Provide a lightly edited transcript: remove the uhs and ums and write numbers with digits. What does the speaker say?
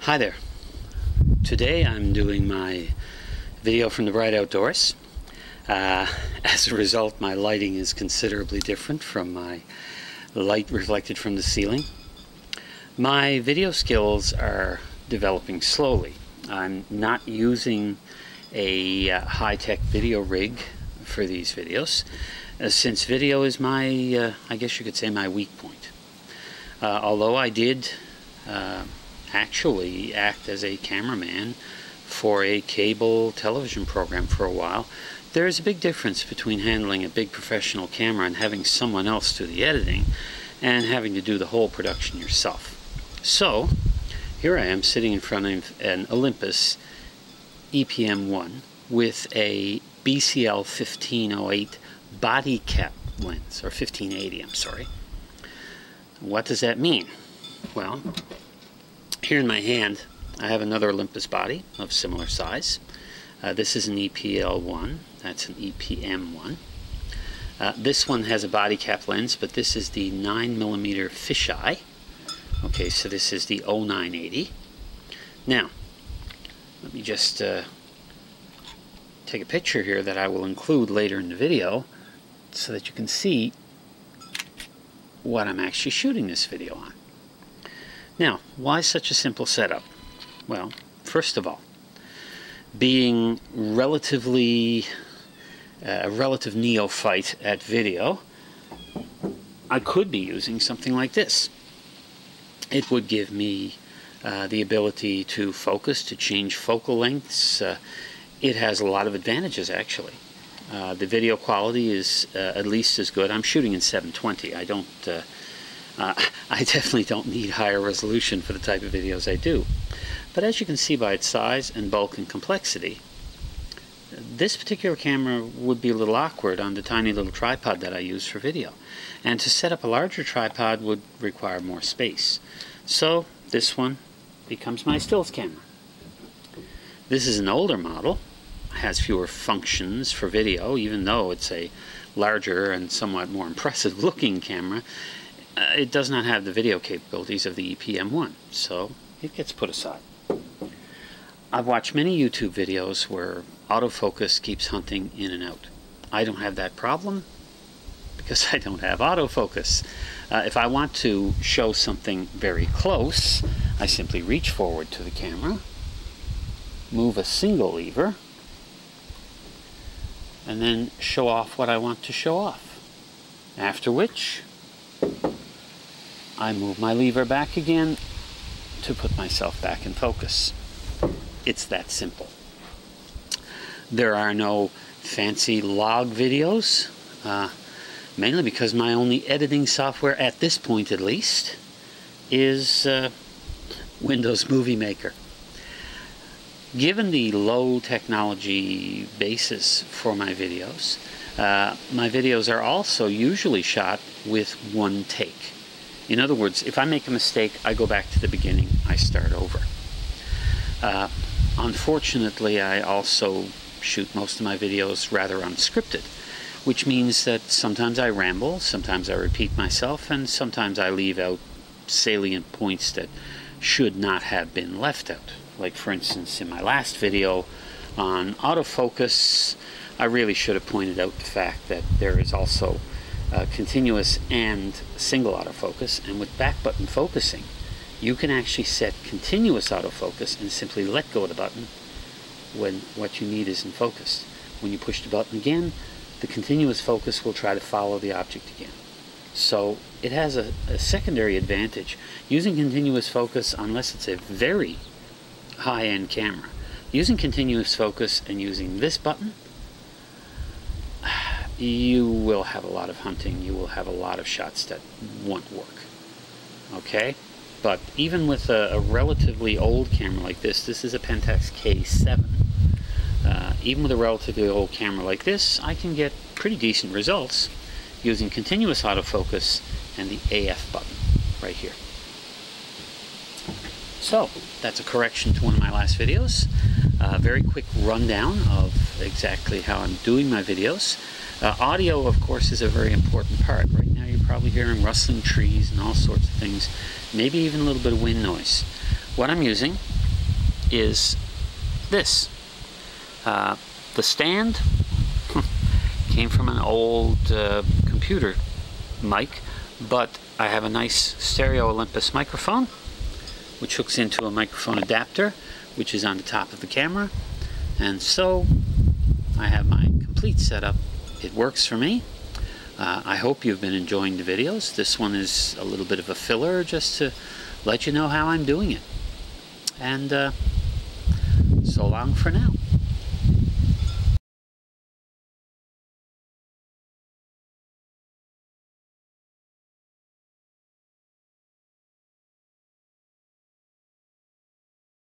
Hi there. Today I'm doing my video from the bright outdoors. As a result, my lighting is considerably different from my light reflected from the ceiling. My video skills are developing slowly. I'm not using a high-tech video rig for these videos, since video is my, I guess you could say, my weak point. Although I did actually act as a cameraman for a cable television program for a while, there is a big difference between handling a big professional camera and having someone else do the editing and having to do the whole production yourself. So here I am sitting in front of an Olympus EPM1 with a BCL 1508 body cap lens, or 1580, I'm sorry. What does that mean? Well, here in my hand I have another Olympus body of similar size. This is an EPL1, that's an EPM1. This one has a body cap lens, but this is the 9mm fisheye. Okay, so this is the 0980. Now, let me just take a picture here that I will include later in the video so that you can see what I'm actually shooting this video on. Now, why such a simple setup? Well, first of all, being relatively a relative neophyte at video, I could be using something like this. It would give me the ability to focus, to change focal lengths. It has a lot of advantages, actually. The video quality is at least as good. I'm shooting in 720. I definitely don't need higher resolution for the type of videos I do. But as you can see by its size and bulk and complexity, this particular camera would be a little awkward on the tiny little tripod that I use for video. And to set up a larger tripod would require more space. So this one becomes my stills camera. This is an older model, has fewer functions for video, even though it's a larger and somewhat more impressive looking camera. It does not have the video capabilities of the EPM1, so it gets put aside. I've watched many YouTube videos where autofocus keeps hunting in and out. I don't have that problem because I don't have autofocus. If I want to show something very close, I simply reach forward to the camera, move a single lever, and then show off what I want to show off. After which, I move my lever back again to put myself back in focus. It's that simple. There are no fancy log videos, mainly because my only editing software, at this point at least, is Windows Movie Maker. Given the low technology basis for my videos are also usually shot with one take. In other words, if I make a mistake, I go back to the beginning, I start over. Unfortunately, I also shoot most of my videos rather unscripted, which means that sometimes I ramble, sometimes I repeat myself, and sometimes I leave out salient points that should not have been left out. Like, for instance, in my last video on autofocus, I really should have pointed out the fact that there is also continuous and single autofocus, and with back button focusing, you can actually set continuous autofocus and simply let go of the button when what you need isn't focused. When you push the button again, the continuous focus will try to follow the object again. So it has a secondary advantage. Using continuous focus, unless it's a very high-end camera, using continuous focus and using this button, you will have a lot of hunting, you will have a lot of shots that won't work. Okay? But even with a relatively old camera like this is a Pentax K7. Even with a relatively old camera like this, I can get pretty decent results using continuous autofocus and the AF button right here. So, that's a correction to one of my last videos. Very quick rundown of exactly how I'm doing my videos. Audio, of course, is a very important part. Right now you're probably hearing rustling trees and all sorts of things, maybe even a little bit of wind noise. What I'm using is this. The stand came from an old computer mic, but I have a nice stereo Olympus microphone which hooks into a microphone adapter which is on the top of the camera, and so I have my complete setup. It works for me. I hope you've been enjoying the videos. This one is a little bit of a filler just to let you know how I'm doing it. And so long for now.